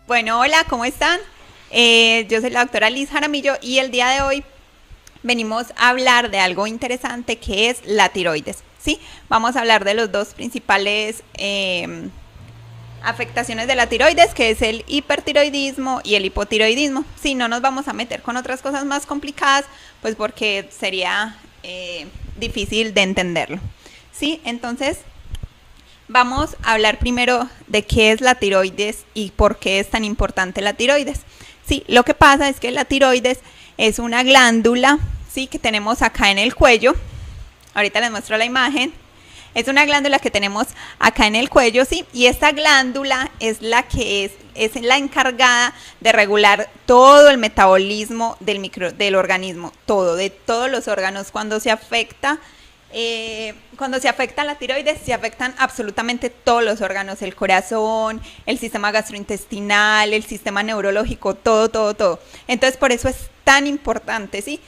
Bueno, hola, ¿cómo están? Yo soy la doctora Liz Jaramillo y el día de hoy venimos a hablar de algo interesante que es la tiroides. ¿Sí? Vamos a hablar de los dos principales afectaciones de la tiroides, que es el hipertiroidismo y el hipotiroidismo. Sí, no nos vamos a meter con otras cosas más complicadas, pues porque sería difícil de entenderlo. ¿Sí? Entonces, vamos a hablar primero de qué es la tiroides y por qué es tan importante la tiroides. Sí, lo que pasa es que la tiroides es una glándula, sí, que tenemos acá en el cuello. Ahorita les muestro la imagen. Es una glándula que tenemos acá en el cuello, sí, y esta glándula es la que es la encargada de regular todo el metabolismo del organismo, de todos los órganos. Cuando se afecta la tiroides, se afectan absolutamente todos los órganos, el corazón, el sistema gastrointestinal, el sistema neurológico, todo. Entonces, por eso es tan importante, ¿sí?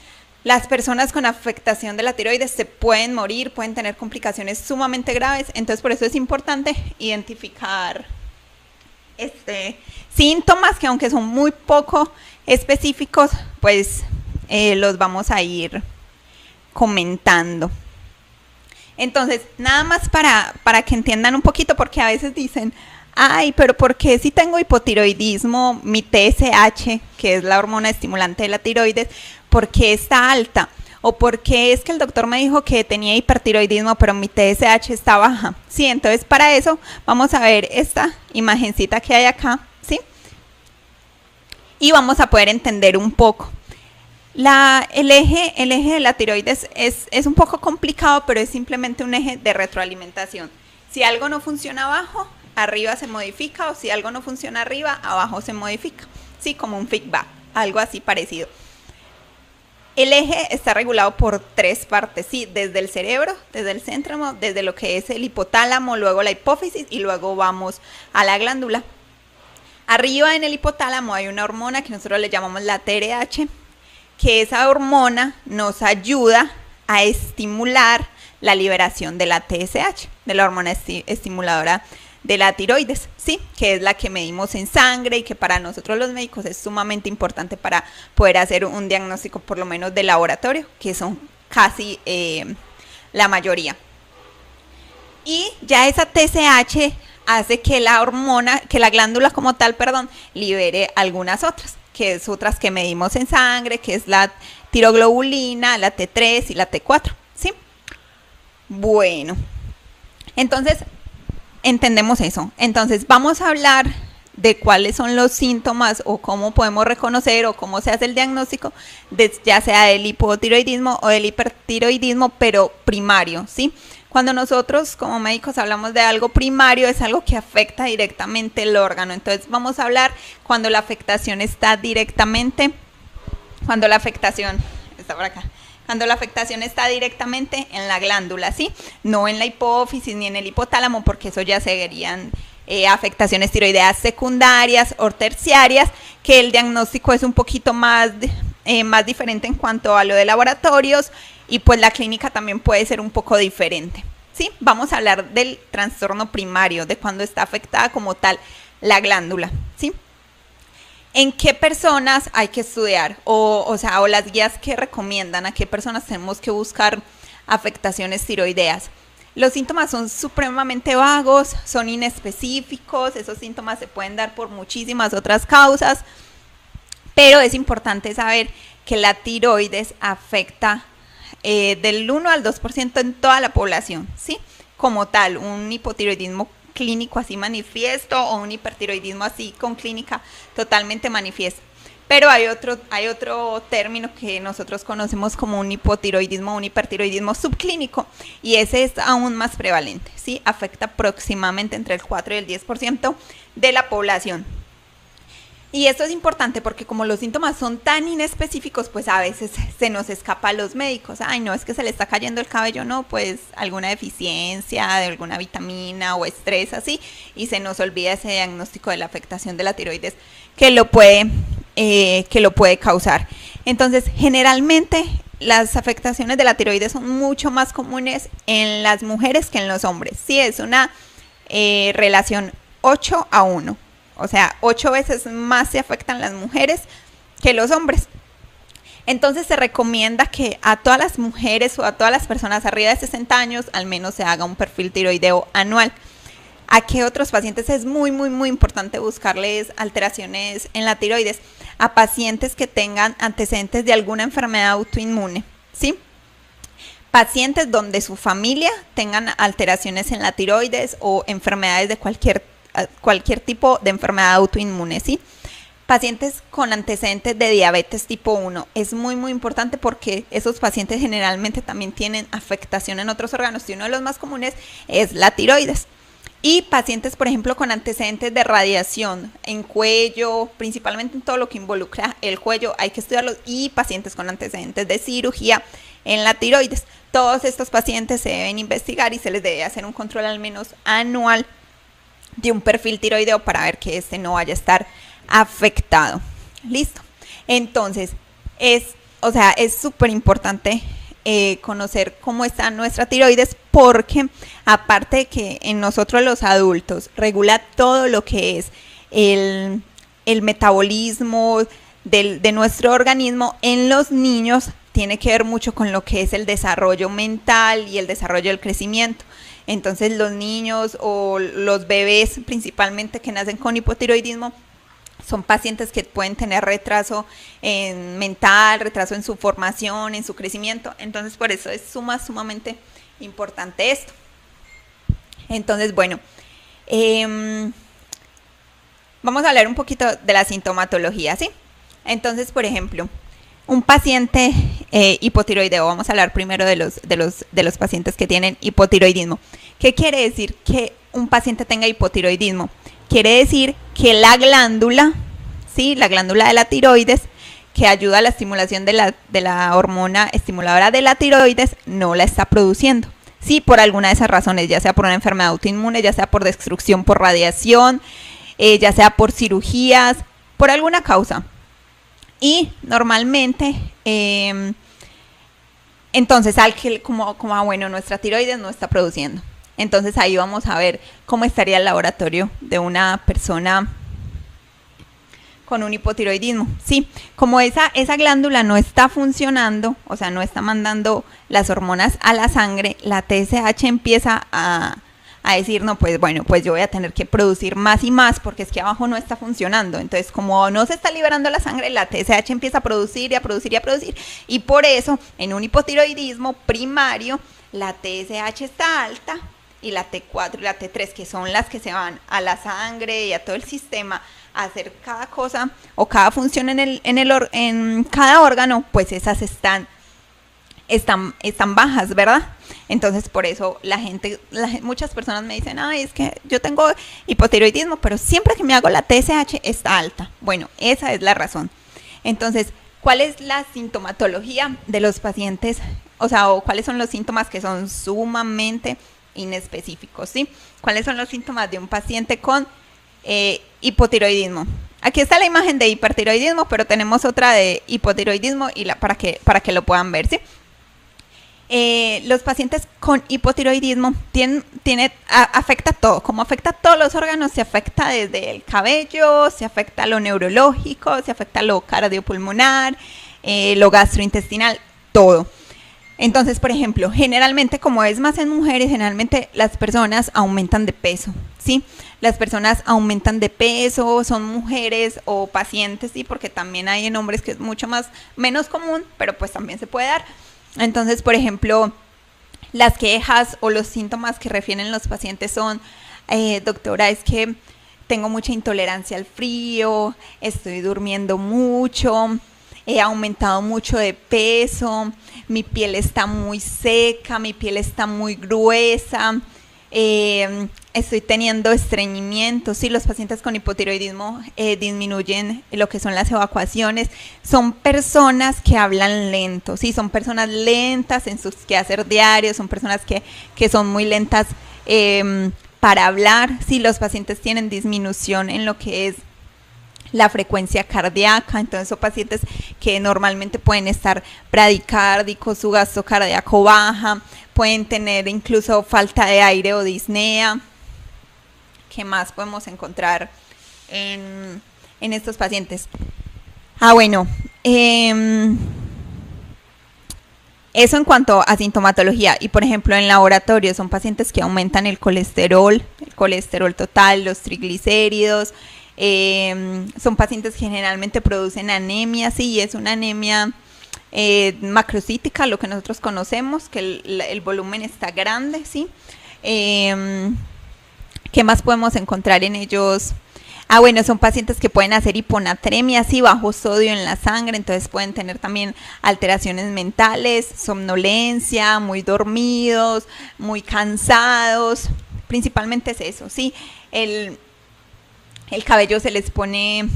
Las personas con afectación de la tiroides se pueden morir, pueden tener complicaciones sumamente graves, entonces por eso es importante identificar síntomas que, aunque son muy poco específicos, pues los vamos a ir comentando. Entonces, nada más para que entiendan un poquito, porque a veces dicen, ay, pero ¿por qué si tengo hipotiroidismo, mi TSH, que es la hormona estimulante de la tiroides, por qué está alta? ¿O por qué es que el doctor me dijo que tenía hipertiroidismo, pero mi TSH está baja? Sí, entonces para eso vamos a ver esta imagencita que hay acá, ¿sí? Y vamos a poder entender un poco. El eje de la tiroides es un poco complicado, pero es simplemente un eje de retroalimentación. Si algo no funciona abajo, arriba se modifica, o si algo no funciona arriba, abajo se modifica. Sí, como un feedback, algo así parecido. El eje está regulado por tres partes, sí, desde el cerebro, desde el centro, desde lo que es el hipotálamo, luego la hipófisis y luego vamos a la glándula. Arriba en el hipotálamo hay una hormona que nosotros le llamamos la TRH, que esa hormona nos ayuda a estimular la liberación de la TSH, de la hormona estimuladora de la tiroides, ¿sí? Que es la que medimos en sangre y que para nosotros los médicos es sumamente importante para poder hacer un diagnóstico, por lo menos de laboratorio, que son casi la mayoría. Y ya esa TSH hace que la glándula como tal, libere algunas otras, que es otras que medimos en sangre, que es la tiroglobulina, la T3 y la T4, ¿sí? Bueno, entonces entendemos eso. Entonces vamos a hablar de cuáles son los síntomas o cómo podemos reconocer o cómo se hace el diagnóstico, ya sea del hipotiroidismo o del hipertiroidismo, pero primario, ¿sí? Cuando nosotros como médicos hablamos de algo primario, es algo que afecta directamente el órgano. Entonces vamos a hablar cuando la afectación está directamente, cuando la afectación está directamente en la glándula, ¿sí? No en la hipófisis ni en el hipotálamo, porque eso ya serían afectaciones tiroideas secundarias o terciarias, que el diagnóstico es un poquito más diferente en cuanto a lo de laboratorios, y pues la clínica también puede ser un poco diferente, ¿sí? Vamos a hablar del trastorno primario, de cuando está afectada como tal la glándula, ¿sí? ¿En qué personas hay que estudiar? O las guías que recomiendan, a qué personas tenemos que buscar afectaciones tiroideas. Los síntomas son supremamente vagos, son inespecíficos, esos síntomas se pueden dar por muchísimas otras causas, pero es importante saber que la tiroides afecta del 1 al 2% en toda la población, ¿sí? Como tal, un hipotiroidismo clínico así manifiesto o un hipertiroidismo así con clínica totalmente manifiesta. Pero hay otro término que nosotros conocemos como un hipotiroidismo, un hipertiroidismo subclínico, y ese es aún más prevalente, ¿sí? Afecta aproximadamente entre el 4 y el 10% de la población. Y esto es importante porque como los síntomas son tan inespecíficos, pues a veces se nos escapa a los médicos. Ay, no, es que se le está cayendo el cabello, no, pues alguna deficiencia de alguna vitamina o estrés así, y se nos olvida ese diagnóstico de la afectación de la tiroides que lo puede causar. Entonces, generalmente las afectaciones de la tiroides son mucho más comunes en las mujeres que en los hombres. Sí, es una relación 8 a 1. O sea, 8 veces más se afectan las mujeres que los hombres. Entonces se recomienda que a todas las mujeres o a todas las personas arriba de 60 años al menos se haga un perfil tiroideo anual. ¿A qué otros pacientes es muy, muy, muy importante buscarles alteraciones en la tiroides? A pacientes que tengan antecedentes de alguna enfermedad autoinmune, ¿sí? Pacientes donde su familia tengan alteraciones en la tiroides o enfermedades de cualquier tipo de enfermedad autoinmune, ¿sí? Pacientes con antecedentes de diabetes tipo 1. Es muy, muy importante porque esos pacientes generalmente también tienen afectación en otros órganos y uno de los más comunes es la tiroides. Y pacientes, por ejemplo, con antecedentes de radiación en cuello, principalmente en todo lo que involucra el cuello, hay que estudiarlos. Y pacientes con antecedentes de cirugía en la tiroides. Todos estos pacientes se deben investigar y se les debe hacer un control al menos anual de un perfil tiroideo para ver que este no vaya a estar afectado. Listo. Entonces, es súper importante conocer cómo está nuestra tiroides, porque aparte de que en nosotros los adultos regula todo lo que es el metabolismo de nuestro organismo, en los niños tiene que ver mucho con lo que es el desarrollo mental y el desarrollo del crecimiento. Entonces los niños o los bebés principalmente que nacen con hipotiroidismo son pacientes que pueden tener retraso mental, retraso en su formación, en su crecimiento. Entonces, por eso es sumamente importante esto. Entonces, bueno, vamos a hablar un poquito de la sintomatología, ¿sí? Entonces, por ejemplo, un paciente hipotiroideo, vamos a hablar primero de los pacientes que tienen hipotiroidismo. ¿Qué quiere decir que un paciente tenga hipotiroidismo? Quiere decir que la glándula, ¿sí? La glándula de la tiroides, que ayuda a la estimulación de la hormona estimuladora de la tiroides, no la está produciendo. Sí, por alguna de esas razones, ya sea por una enfermedad autoinmune, ya sea por destrucción por radiación, ya sea por cirugías, por alguna causa. Y normalmente, entonces, bueno, nuestra tiroides no está produciendo. Entonces ahí vamos a ver cómo estaría el laboratorio de una persona con un hipotiroidismo. Sí, como esa glándula no está funcionando, o sea, no está mandando las hormonas a la sangre, la TSH empieza a decir, no, pues bueno, pues yo voy a tener que producir más y más porque es que abajo no está funcionando. Entonces, como no se está liberando la sangre, la TSH empieza a producir y a producir y a producir. Y por eso, en un hipotiroidismo primario, la TSH está alta y la T4 y la T3, que son las que se van a la sangre y a todo el sistema a hacer cada cosa o cada función en cada órgano, pues esas están bajas, ¿verdad? Entonces, por eso muchas personas me dicen, es que yo tengo hipotiroidismo, pero siempre que me hago la TSH está alta. Bueno, esa es la razón. Entonces, ¿cuál es la sintomatología de los pacientes? O cuáles son los síntomas que son sumamente inespecíficos, ¿sí? ¿Cuáles son los síntomas de un paciente con hipotiroidismo? Aquí está la imagen de hipertiroidismo, pero tenemos otra de hipotiroidismo y para que lo puedan ver, ¿sí? Los pacientes con hipotiroidismo afecta todo. Como afecta a todos los órganos, se afecta desde el cabello, se afecta lo neurológico, se afecta lo cardiopulmonar, lo gastrointestinal, todo. Entonces, por ejemplo, generalmente, como es más en mujeres, generalmente las personas aumentan de peso, ¿sí? Las personas aumentan de peso, son mujeres o pacientes, ¿sí? Porque también hay en hombres que es menos común, pero pues también se puede dar. Entonces, por ejemplo, las quejas o los síntomas que refieren los pacientes son, doctora, es que tengo mucha intolerancia al frío, estoy durmiendo mucho, he aumentado mucho de peso, mi piel está muy seca, mi piel está muy gruesa, estoy teniendo estreñimiento. Sí, los pacientes con hipotiroidismo disminuyen lo que son las evacuaciones. Son personas que hablan lento, sí, son personas lentas en sus quehacer diarios, son personas que son muy lentas para hablar. Sí, los pacientes tienen disminución en lo que es la frecuencia cardíaca. Entonces son pacientes que normalmente pueden estar bradicárdicos, su gasto cardíaco baja, pueden tener incluso falta de aire o disnea. ¿Qué más podemos encontrar en estos pacientes. Bueno, eso en cuanto a sintomatología. Y por ejemplo en laboratorio son pacientes que aumentan el colesterol total, los triglicéridos. Son pacientes que generalmente producen anemia, sí, es una anemia macrocítica, lo que nosotros conocemos, que el volumen está grande, sí. ¿Qué más podemos encontrar en ellos? Bueno, son pacientes que pueden hacer hiponatremia, sí, bajo sodio en la sangre, entonces pueden tener también alteraciones mentales, somnolencia, muy dormidos, muy cansados, principalmente es eso, sí. El cabello se les pone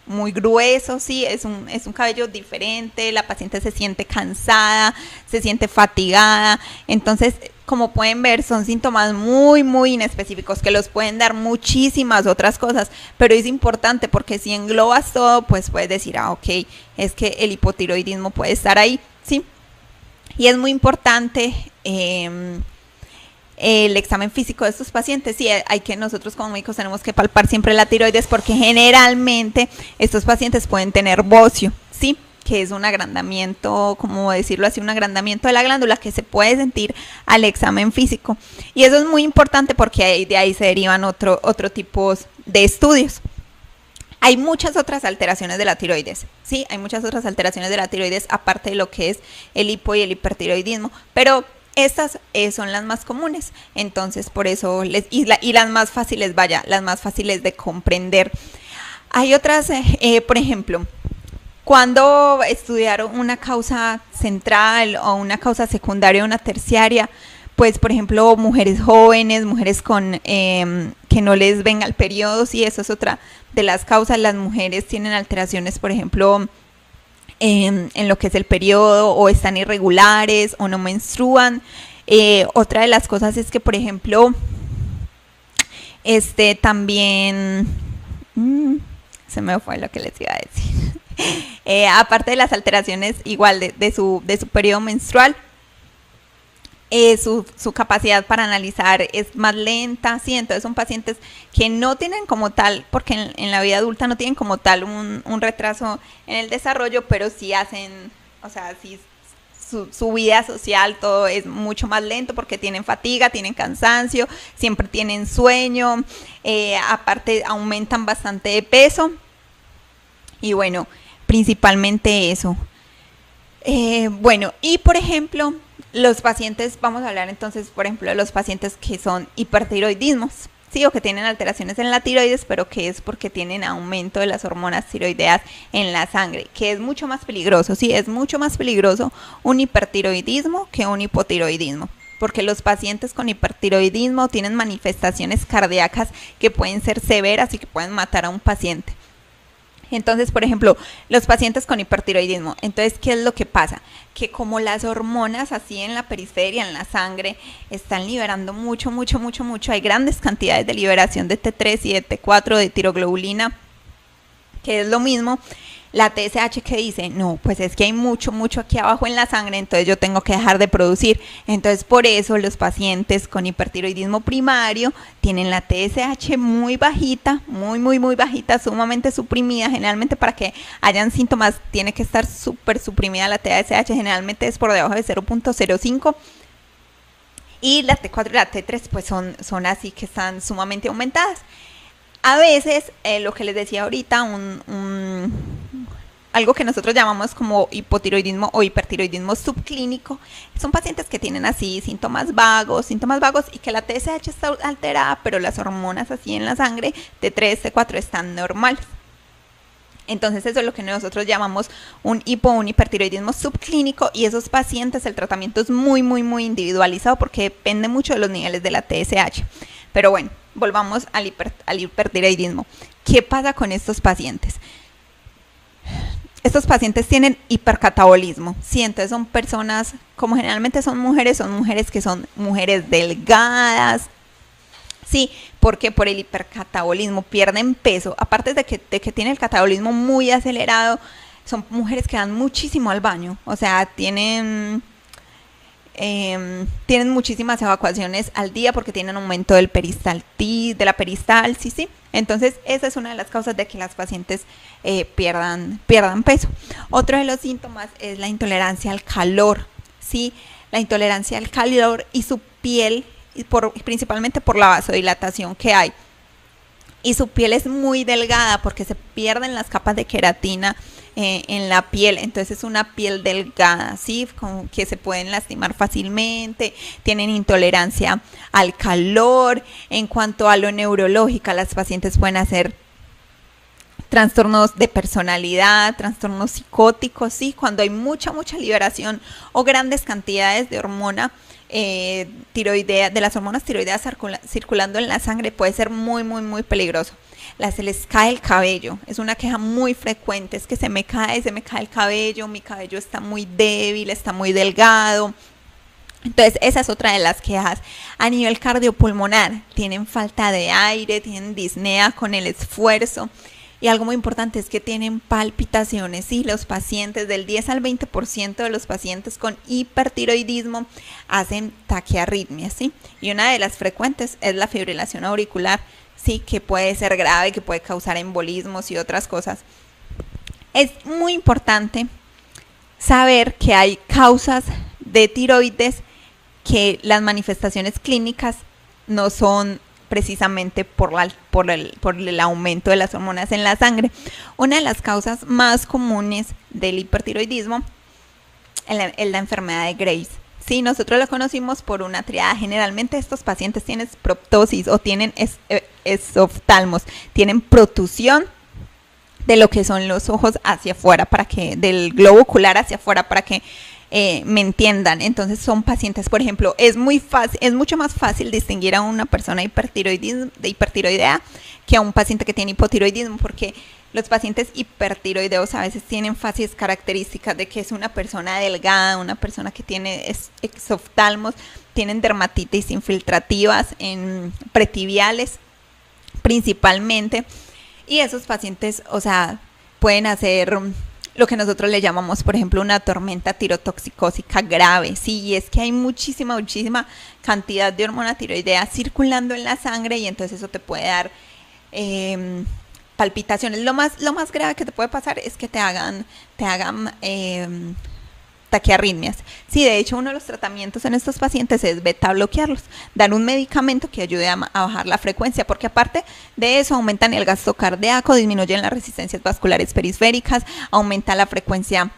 muy grueso, sí, es un cabello diferente, la paciente se siente cansada, se siente fatigada, entonces como pueden ver son síntomas muy muy inespecíficos que los pueden dar muchísimas otras cosas, pero es importante porque si englobas todo pues puedes decir, ok, es que el hipotiroidismo puede estar ahí, sí, y es muy importante el examen físico de estos pacientes. Sí, hay que nosotros como médicos tenemos que palpar siempre la tiroides porque generalmente estos pacientes pueden tener bocio, sí, que es un agrandamiento, como decirlo así, un agrandamiento de la glándula que se puede sentir al examen físico. Y eso es muy importante porque de ahí se derivan otro tipo de estudios. Hay muchas otras alteraciones de la tiroides, sí, hay muchas otras alteraciones de la tiroides aparte de lo que es el hipo y el hipertiroidismo, pero estas son las más comunes, entonces por eso y las más fáciles, las más fáciles de comprender. Hay otras, por ejemplo, cuando estudiaron una causa central o una causa secundaria o una terciaria, pues por ejemplo mujeres jóvenes, mujeres con que no les venga el periodo, sí, eso es otra de las causas. Las mujeres tienen alteraciones, por ejemplo, en lo que es el periodo, o están irregulares o no menstruan. Otra de las cosas es que, por ejemplo, también se me fue lo que les iba a decir. Aparte de las alteraciones igual de su periodo menstrual, su capacidad para analizar es más lenta, ¿sí? Entonces son pacientes que no tienen como tal, porque en la vida adulta no tienen como tal un retraso en el desarrollo, pero sí hacen, o sea, sí su vida social, todo es mucho más lento porque tienen fatiga, tienen cansancio, siempre tienen sueño, aparte aumentan bastante de peso y bueno, principalmente eso. Bueno, y por ejemplo, los pacientes, vamos a hablar entonces, por ejemplo, de los pacientes que son hipertiroidismos, sí, o que tienen alteraciones en la tiroides, pero que es porque tienen aumento de las hormonas tiroideas en la sangre, que es mucho más peligroso, sí, es mucho más peligroso un hipertiroidismo que un hipotiroidismo, porque los pacientes con hipertiroidismo tienen manifestaciones cardíacas que pueden ser severas y que pueden matar a un paciente. Entonces, por ejemplo, los pacientes con hipertiroidismo, entonces, ¿qué es lo que pasa? Que como las hormonas así en la periferia, en la sangre, están liberando mucho, hay grandes cantidades de liberación de T3 y de T4, de tiroglobulina, que es lo mismo. La TSH que dice, no, pues es que hay mucho aquí abajo en la sangre, entonces yo tengo que dejar de producir. Entonces por eso los pacientes con hipertiroidismo primario tienen la TSH muy bajita, muy bajita, sumamente suprimida. Generalmente para que hayan síntomas tiene que estar súper suprimida la TSH, generalmente es por debajo de 0.05. Y la T4 y la T3 pues son así, que están sumamente aumentadas. A veces, lo que les decía ahorita, algo que nosotros llamamos como hipotiroidismo o hipertiroidismo subclínico, son pacientes que tienen así síntomas vagos y que la TSH está alterada, pero las hormonas así en la sangre, T3, T4, están normales. Entonces eso es lo que nosotros llamamos un hipertiroidismo subclínico, y esos pacientes el tratamiento es muy individualizado porque depende mucho de los niveles de la TSH. Pero bueno, volvamos al hipertiroidismo. ¿Qué pasa con estos pacientes? Estos pacientes tienen hipercatabolismo, sí, entonces son personas, como generalmente son mujeres que son mujeres delgadas, sí, porque por el hipercatabolismo pierden peso, aparte de que tienen el catabolismo muy acelerado, son mujeres que dan muchísimo al baño, o sea, tienen tienen muchísimas evacuaciones al día porque tienen aumento del de la peristalsis, ¿sí? Entonces, esa es una de las causas de que las pacientes pierdan peso. Otro de los síntomas es la intolerancia al calor, ¿sí? La intolerancia al calor y su piel, principalmente por la vasodilatación que hay. Y su piel es muy delgada porque se pierden las capas de queratina en la piel, entonces es una piel delgada, ¿sí? Como que se pueden lastimar fácilmente, tienen intolerancia al calor. En cuanto a lo neurológico, las pacientes pueden hacer trastornos de personalidad, trastornos psicóticos, ¿sí? Cuando hay mucha liberación o grandes cantidades de hormona tiroidea, de las hormonas tiroideas circulando en la sangre, puede ser muy peligroso. Se les cae el cabello, es una queja muy frecuente, es que se me cae el cabello, mi cabello está muy débil, está muy delgado. Entonces, esa es otra de las quejas. A nivel cardiopulmonar, tienen falta de aire, tienen disnea con el esfuerzo. Y algo muy importante es que tienen palpitaciones, ¿sí? Los pacientes, del 10 al 20% de los pacientes con hipertiroidismo hacen taquiarritmias, ¿sí? Y una de las frecuentes es la fibrilación auricular, ¿sí? Que puede ser grave, que puede causar embolismos y otras cosas. Es muy importante saber que hay causas de tiroides que las manifestaciones clínicas no son precisamente por el aumento de las hormonas en la sangre. Una de las causas más comunes del hipertiroidismo es la enfermedad de Graves. Sí, nosotros lo conocimos por una triada. Generalmente estos pacientes tienen proptosis o tienen esoftalmos, tienen protusión de lo que son los ojos hacia afuera, del globo ocular hacia afuera, para que me entiendan. Entonces son pacientes, por ejemplo, es mucho más fácil distinguir a una persona de hipertiroidea que a un paciente que tiene hipotiroidismo, porque los pacientes hipertiroideos a veces tienen facies características de que es una persona delgada, una persona que tiene exoftalmos, tienen dermatitis infiltrativas en pretibiales principalmente, y esos pacientes, o sea, pueden hacer lo que nosotros le llamamos, por ejemplo, una tormenta tirotoxicósica grave. Sí, y es que hay muchísima cantidad de hormona tiroidea circulando en la sangre, y entonces eso te puede dar palpitaciones. Lo más grave que te puede pasar es que te hagan taquiarritmias. Sí, de hecho, uno de los tratamientos en estos pacientes es beta bloquearlos, dar un medicamento que ayude a bajar la frecuencia, porque aparte de eso aumentan el gasto cardíaco, disminuyen las resistencias vasculares periféricas, aumenta la frecuencia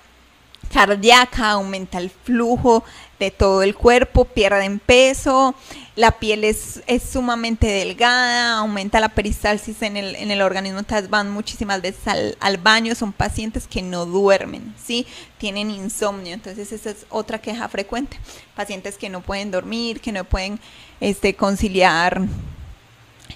cardíaca, aumenta el flujo de todo el cuerpo, pierden peso, la piel es sumamente delgada, aumenta la peristalsis en el organismo, entonces van muchísimas veces al baño. Son pacientes que no duermen, ¿sí? Tienen insomnio, entonces esa es otra queja frecuente. Pacientes que no pueden dormir, que no pueden conciliar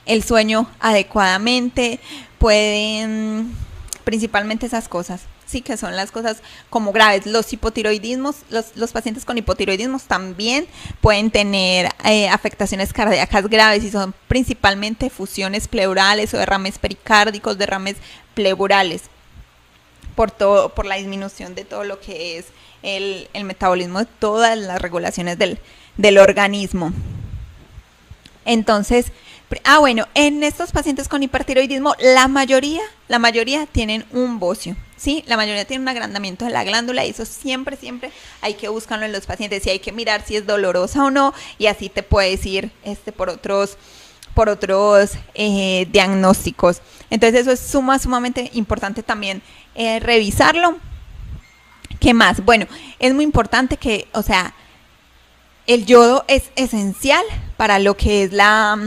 el sueño adecuadamente, pueden, principalmente esas cosas, sí, que son las cosas como graves. Los hipotiroidismos, los pacientes con hipotiroidismos también pueden tener afectaciones cardíacas graves, y son principalmente fusiones pleurales o derrames pericárdicos, derrames pleurales, por la disminución de todo lo que es el metabolismo, de todas las regulaciones del organismo. Entonces, bueno, en estos pacientes con hipertiroidismo, la mayoría tienen un bocio, ¿sí? La mayoría tienen un agrandamiento de la glándula, y eso siempre hay que buscarlo en los pacientes, y hay que mirar si es dolorosa o no, y así te puedes ir por otros diagnósticos. Entonces eso es sumamente importante también revisarlo. ¿Qué más? Bueno, es muy importante que, o sea, el yodo es esencial para lo que es la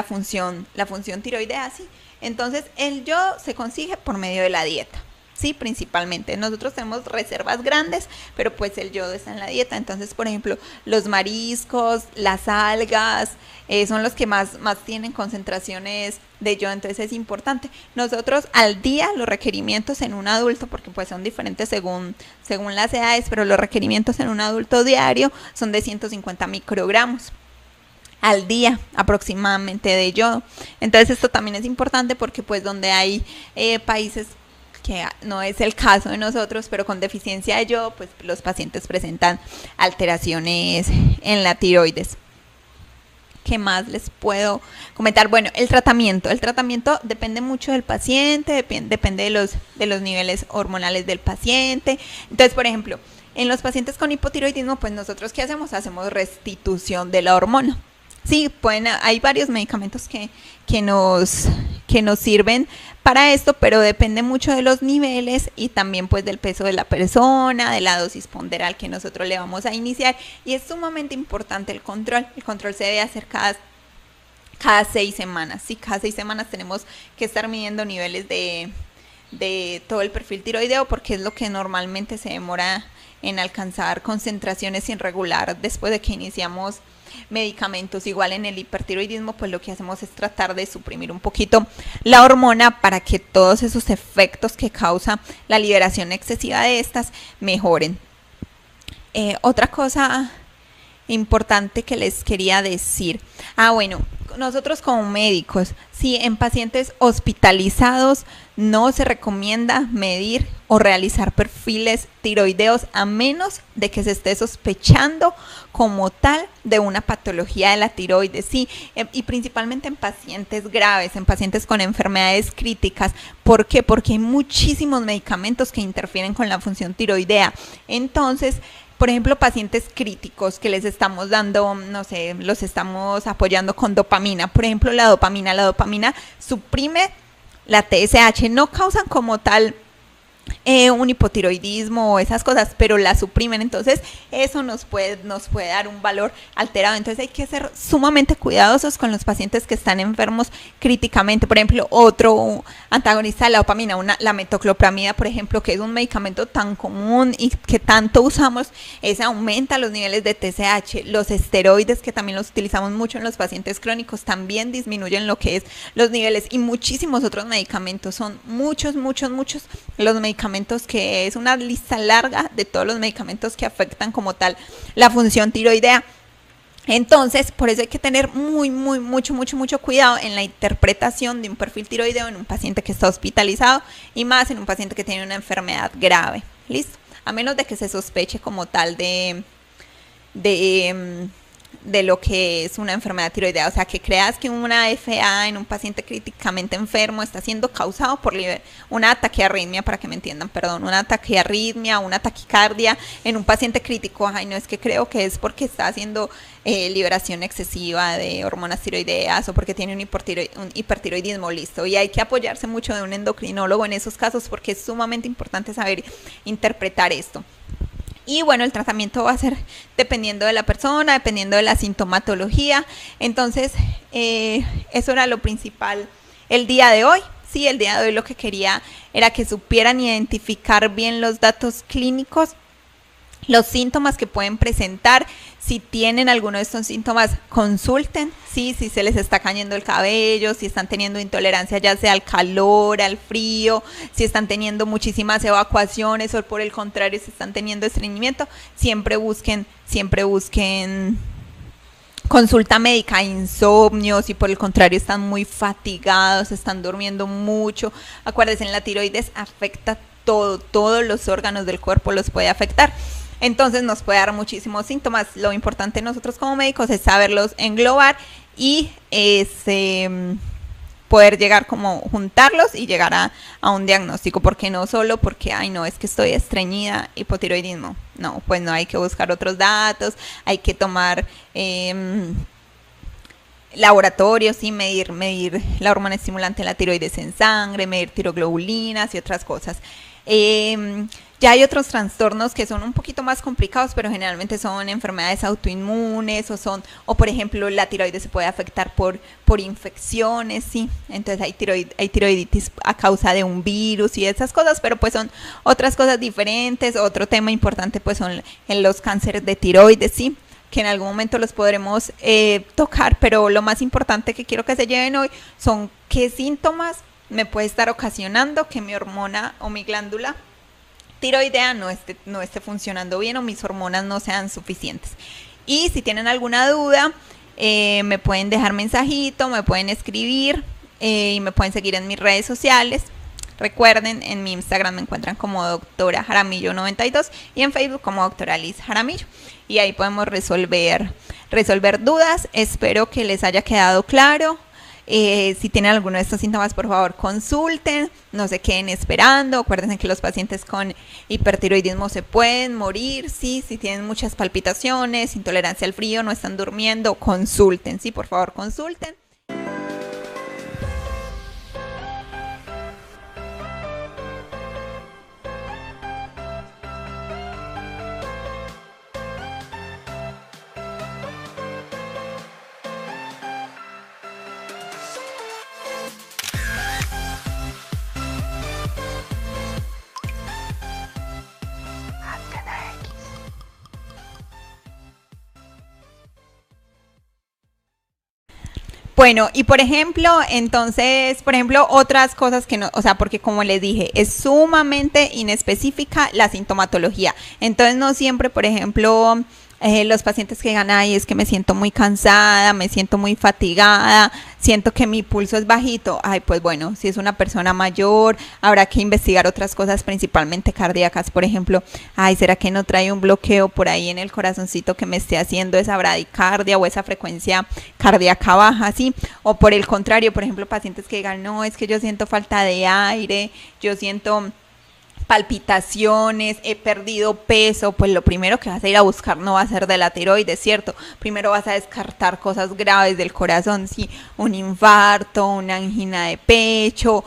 función tiroidea, ¿sí? Entonces, el yodo se consigue por medio de la dieta, ¿sí? Principalmente. Nosotros tenemos reservas grandes, pero pues el yodo está en la dieta. Entonces, por ejemplo, los mariscos, las algas, son los que más tienen concentraciones de yodo, entonces es importante. Nosotros al día, los requerimientos en un adulto, porque pues son diferentes según las edades, pero los requerimientos en un adulto diario son de 150 microgramos al día aproximadamente de yodo. Entonces esto también es importante, porque pues donde hay países que no es el caso de nosotros, pero con deficiencia de yodo, pues los pacientes presentan alteraciones en la tiroides. ¿Qué más les puedo comentar? Bueno, el tratamiento depende mucho del paciente, depende de los niveles hormonales del paciente. Entonces, por ejemplo, en los pacientes con hipotiroidismo, pues nosotros ¿qué hacemos? Hacemos restitución de la hormona. Sí, hay varios medicamentos que nos sirven para esto, pero depende mucho de los niveles y también pues del peso de la persona, de la dosis ponderal que nosotros le vamos a iniciar, y es sumamente importante el control. El control se debe hacer cada 6 semanas. Sí, cada 6 semanas tenemos que estar midiendo niveles de todo el perfil tiroideo, porque es lo que normalmente se demora en alcanzar concentraciones irregulares después de que iniciamos medicamentos. Igual en el hipertiroidismo, pues lo que hacemos es tratar de suprimir un poquito la hormona para que todos esos efectos que causa la liberación excesiva de estas mejoren. Otra cosa importante que les quería decir, bueno, nosotros como médicos, si en pacientes hospitalizados no se recomienda medir o realizar perfiles tiroideos a menos de que se esté sospechando como tal de una patología de la tiroides, sí, y principalmente en pacientes graves, en pacientes con enfermedades críticas. ¿Por qué? Porque hay muchísimos medicamentos que interfieren con la función tiroidea. Entonces, por ejemplo, pacientes críticos que les estamos dando, no sé, los estamos apoyando con dopamina. Por ejemplo, la dopamina suprime la TSH, no causan como tal un hipotiroidismo o esas cosas, pero la suprimen. Entonces eso nos puede dar un valor alterado. Entonces hay que ser sumamente cuidadosos con los pacientes que están enfermos críticamente. Por ejemplo, otro antagonista de la dopamina, la metoclopramida, por ejemplo, que es un medicamento tan común y que tanto usamos, ese aumenta los niveles de TSH. Los esteroides, que también los utilizamos mucho en los pacientes crónicos, también disminuyen lo que es los niveles, y muchísimos otros medicamentos. Son muchos los medicamentos, que es una lista larga de todos los medicamentos que afectan como tal la función tiroidea. Entonces, por eso hay que tener mucho cuidado en la interpretación de un perfil tiroideo en un paciente que está hospitalizado, y más en un paciente que tiene una enfermedad grave. ¿Listo? A menos de que se sospeche como tal de lo que es una enfermedad tiroidea. O sea, que creas que una FA en un paciente críticamente enfermo está siendo causado por una taquiarritmia, para que me entiendan, una taquiarritmia, una taquicardia en un paciente crítico. Ay, no, es que creo que es porque está haciendo liberación excesiva de hormonas tiroideas, o porque tiene un hipertiroidismo. Listo, y hay que apoyarse mucho de un endocrinólogo en esos casos, porque es sumamente importante saber interpretar esto. Y bueno, el tratamiento va a ser dependiendo de la persona, dependiendo de la sintomatología. Entonces, eso era lo principal el día de hoy. Sí, el día de hoy lo que quería era que supieran identificar bien los datos clínicos, los síntomas que pueden presentar. Si tienen alguno de estos síntomas, consulten, ¿sí? Si se les está cayendo el cabello, si están teniendo intolerancia ya sea al calor, al frío, si están teniendo muchísimas evacuaciones, o por el contrario, si están teniendo estreñimiento, siempre busquen consulta médica. Insomnio, si por el contrario están muy fatigados, están durmiendo mucho. Acuérdense, en la tiroides afecta todos los órganos del cuerpo los puede afectar. Entonces nos puede dar muchísimos síntomas. Lo importante nosotros como médicos es saberlos englobar y poder llegar como juntarlos y llegar a un diagnóstico, porque no solo porque, ay no, es que estoy estreñida, hipotiroidismo. No, pues no, hay que buscar otros datos, hay que tomar laboratorios, y medir la hormona estimulante de la tiroides en sangre, medir tiroglobulinas y otras cosas. Ya hay otros trastornos que son un poquito más complicados, pero generalmente son enfermedades autoinmunes, o por ejemplo la tiroides se puede afectar por infecciones, ¿sí? Entonces hay tiroiditis a causa de un virus y esas cosas, pero pues son otras cosas diferentes. Otro tema importante pues son los cánceres de tiroides, ¿sí? Que en algún momento los podremos tocar, pero lo más importante que quiero que se lleven hoy son qué síntomas me puede estar ocasionando que mi hormona o mi glándula tiroidea no esté funcionando bien, o mis hormonas no sean suficientes. Y si tienen alguna duda, me pueden dejar mensajito, me pueden escribir, y me pueden seguir en mis redes sociales. Recuerden, en mi Instagram me encuentran como doctora Jaramillo92 y en Facebook como doctora Liz Jaramillo. Y ahí podemos resolver dudas. Espero que les haya quedado claro. Si tienen alguno de estos síntomas, por favor consulten, no se queden esperando. Acuérdense que los pacientes con hipertiroidismo se pueden morir, ¿sí? Si tienen muchas palpitaciones, intolerancia al frío, no están durmiendo, consulten, sí, por favor consulten. Bueno, y por ejemplo, otras cosas que no, o sea, porque como les dije, es sumamente inespecífica la sintomatología. Entonces no siempre, por ejemplo, los pacientes que digan, ay, es que me siento muy cansada, me siento muy fatigada, siento que mi pulso es bajito. Ay, pues bueno, si es una persona mayor, habrá que investigar otras cosas, principalmente cardíacas. Por ejemplo, ay, ¿será que no trae un bloqueo por ahí en el corazoncito que me esté haciendo esa bradicardia o esa frecuencia cardíaca baja, ¿sí? O por el contrario, por ejemplo, pacientes que digan, no, es que yo siento falta de aire, yo siento palpitaciones, he perdido peso, pues lo primero que vas a ir a buscar no va a ser de la tiroides, ¿cierto? Primero vas a descartar cosas graves del corazón, sí, un infarto, una angina de pecho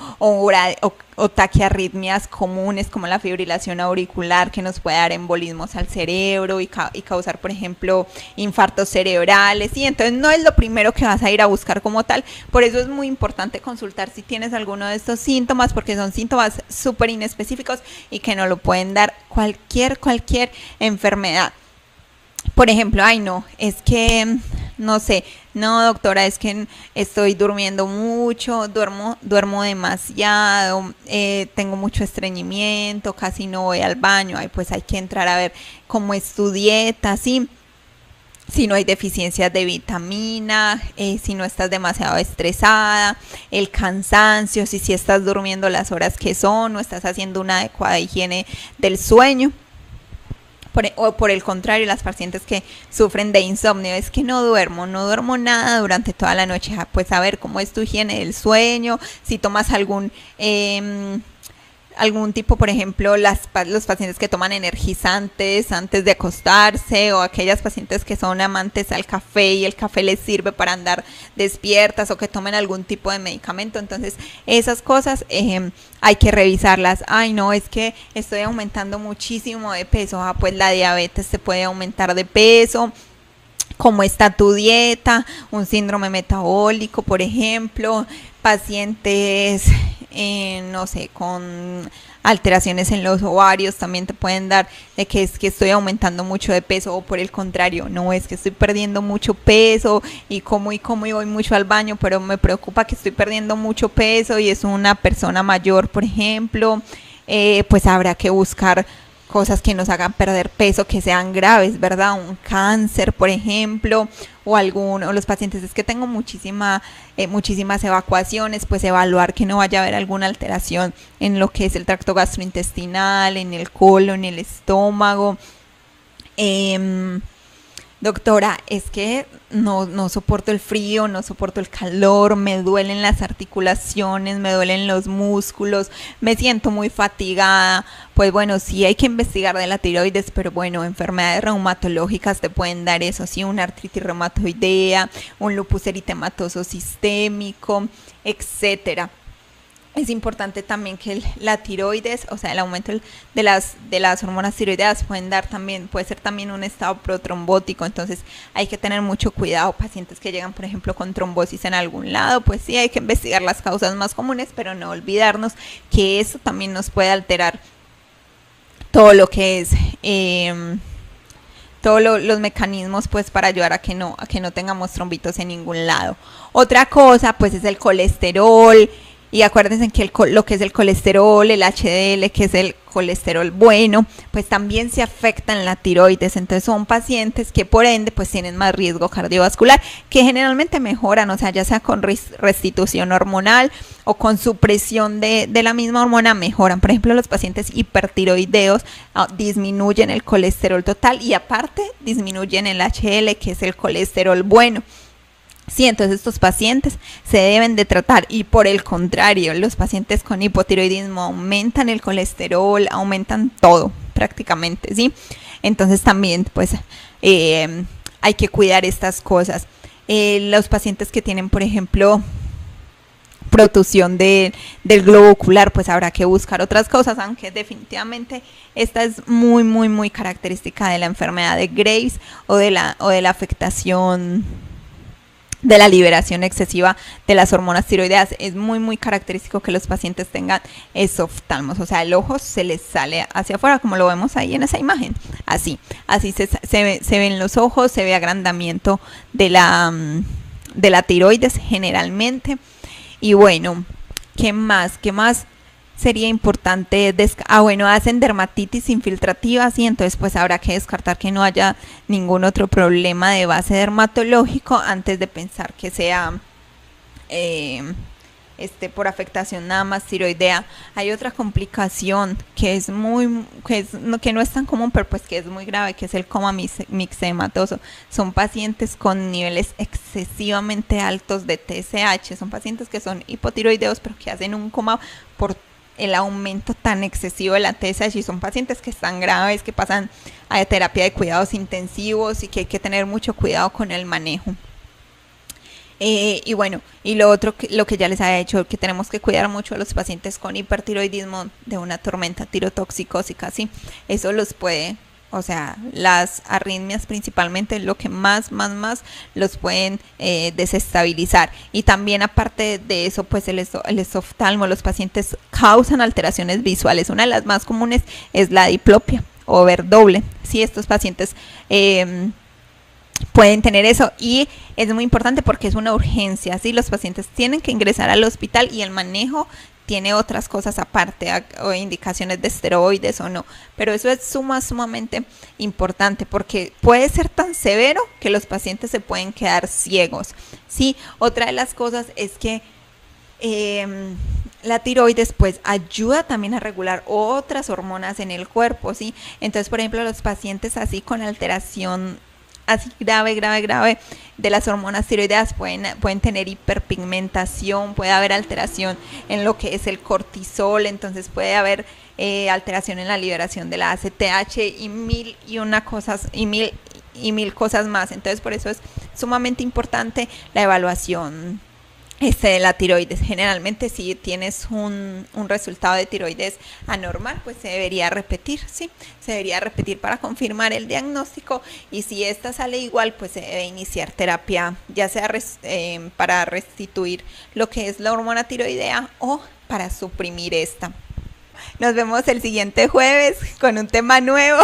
o taquiarritmias comunes como la fibrilación auricular que nos puede dar embolismos al cerebro y causar, por ejemplo, infartos cerebrales, y entonces no es lo primero que vas a ir a buscar como tal. Por eso es muy importante consultar si tienes alguno de estos síntomas, porque son síntomas súper inespecíficos y que no lo pueden dar cualquier enfermedad. Por ejemplo, ay no, es que, no sé, no doctora, es que estoy durmiendo mucho, duermo demasiado, tengo mucho estreñimiento, casi no voy al baño. Ay, pues hay que entrar a ver cómo es tu dieta, ¿sí? Si no hay deficiencias de vitamina, si no estás demasiado estresada, el cansancio, si estás durmiendo las horas que son, no estás haciendo una adecuada higiene del sueño. O por el contrario, las pacientes que sufren de insomnio, es que no duermo nada durante toda la noche. Pues a ver cómo es tu higiene del sueño, si tomas algún tipo, por ejemplo, los pacientes que toman energizantes antes de acostarse, o aquellas pacientes que son amantes al café y el café les sirve para andar despiertas, o que tomen algún tipo de medicamento. Entonces esas cosas hay que revisarlas. Ay no, es que estoy aumentando muchísimo de peso. Pues la diabetes se puede aumentar de peso. ¿Cómo está tu dieta? Un síndrome metabólico, por ejemplo, pacientes, no sé, con alteraciones en los ovarios también te pueden dar de que es que estoy aumentando mucho de peso, o por el contrario, no, es que estoy perdiendo mucho peso y como y voy mucho al baño, pero me preocupa que estoy perdiendo mucho peso y es una persona mayor, por ejemplo. Pues habrá que buscar cosas que nos hagan perder peso, que sean graves, ¿verdad? Un cáncer, por ejemplo, o los pacientes, es que tengo muchísimas evacuaciones, pues evaluar que no vaya a haber alguna alteración en lo que es el tracto gastrointestinal, en el colon, en el estómago. Doctora, es que no soporto el frío, no soporto el calor, me duelen las articulaciones, me duelen los músculos, me siento muy fatigada. Pues bueno, sí hay que investigar de la tiroides, pero bueno, enfermedades reumatológicas te pueden dar eso, sí, una artritis reumatoidea, un lupus eritematoso sistémico, etcétera. Es importante también que la tiroides, o sea, el aumento de las hormonas tiroideas puede ser también un estado protrombótico. Entonces hay que tener mucho cuidado. Pacientes que llegan, por ejemplo, con trombosis en algún lado, pues sí hay que investigar las causas más comunes, pero no olvidarnos que eso también nos puede alterar todo lo que es todos los mecanismos, pues, para ayudar a que no tengamos trombitos en ningún lado. Otra cosa, pues, es el colesterol. Y acuérdense que lo que es el colesterol, el HDL, que es el colesterol bueno, pues también se afecta en la tiroides. Entonces son pacientes que por ende pues tienen más riesgo cardiovascular, que generalmente mejoran, o sea, ya sea con restitución hormonal o con supresión de la misma hormona, mejoran. Por ejemplo, los pacientes hipertiroideos disminuyen el colesterol total y aparte disminuyen el HDL, que es el colesterol bueno. Sí, entonces estos pacientes se deben de tratar y por el contrario, los pacientes con hipotiroidismo aumentan el colesterol, aumentan todo prácticamente, ¿sí? Entonces también pues hay que cuidar estas cosas. Los pacientes que tienen, por ejemplo, protusión del globo ocular, pues habrá que buscar otras cosas, aunque definitivamente esta es muy característica de la enfermedad de Graves o de la afectación de la liberación excesiva de las hormonas tiroideas. Es muy característico que los pacientes tengan esoftalmos, o sea, el ojo se les sale hacia afuera, como lo vemos ahí en esa imagen, así se ven los ojos, se ve agrandamiento de la tiroides generalmente. Y bueno, ¿qué más sería importante? Bueno, hacen dermatitis infiltrativa, sí, entonces pues habrá que descartar que no haya ningún otro problema de base dermatológico antes de pensar que sea por afectación nada más tiroidea. Hay otra complicación que no es tan común, pero pues que es muy grave, que es el coma mixedematoso. Son pacientes con niveles excesivamente altos de TSH, son pacientes que son hipotiroideos pero que hacen un coma por el aumento tan excesivo de la TSH, y son pacientes que están graves, que pasan a terapia de cuidados intensivos y que hay que tener mucho cuidado con el manejo. Y bueno, y lo que ya les había dicho, que tenemos que cuidar mucho a los pacientes con hipertiroidismo de una tormenta tirotoxicósica, ¿sí? Eso los puede, o sea, las arritmias principalmente, lo que más los pueden desestabilizar. Y también aparte de eso, pues el esoftalmo, los pacientes causan alteraciones visuales. Una de las más comunes es la diplopia o ver doble. Sí, estos pacientes pueden tener eso, y es muy importante porque es una urgencia, ¿sí? Los pacientes tienen que ingresar al hospital y el manejo tiene otras cosas aparte, o indicaciones de esteroides o no, pero eso es sumamente importante porque puede ser tan severo que los pacientes se pueden quedar ciegos, ¿sí? Otra de las cosas es que la tiroides pues ayuda también a regular otras hormonas en el cuerpo, ¿sí? Entonces, por ejemplo, los pacientes así con alteración así grave de las hormonas tiroideas pueden tener hiperpigmentación, puede haber alteración en lo que es el cortisol, entonces puede haber alteración en la liberación de la ACTH y mil cosas más. Entonces por eso es sumamente importante la evaluación de la tiroides. Generalmente si tienes un resultado de tiroides anormal, pues se debería repetir, ¿sí? Se debería repetir para confirmar el diagnóstico, y si esta sale igual, pues se debe iniciar terapia, ya sea para restituir lo que es la hormona tiroidea o para suprimir esta. Nos vemos el siguiente jueves con un tema nuevo.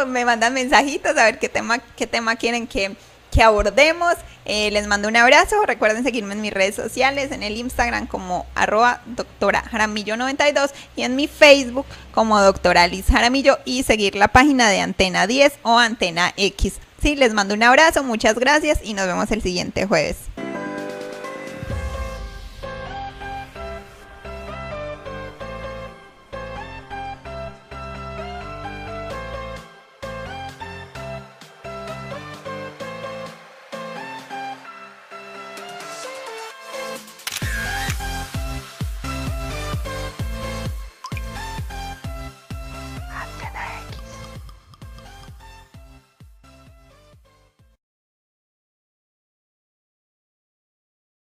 Me mandan mensajitos a ver qué tema quieren que abordemos. Les mando un abrazo. Recuerden seguirme en mis redes sociales, en el Instagram como @doctorajaramillo92 y en mi Facebook como doctora Liz Jaramillo, y seguir la página de Antena 10 o Antena X. Sí, les mando un abrazo, muchas gracias y nos vemos el siguiente jueves.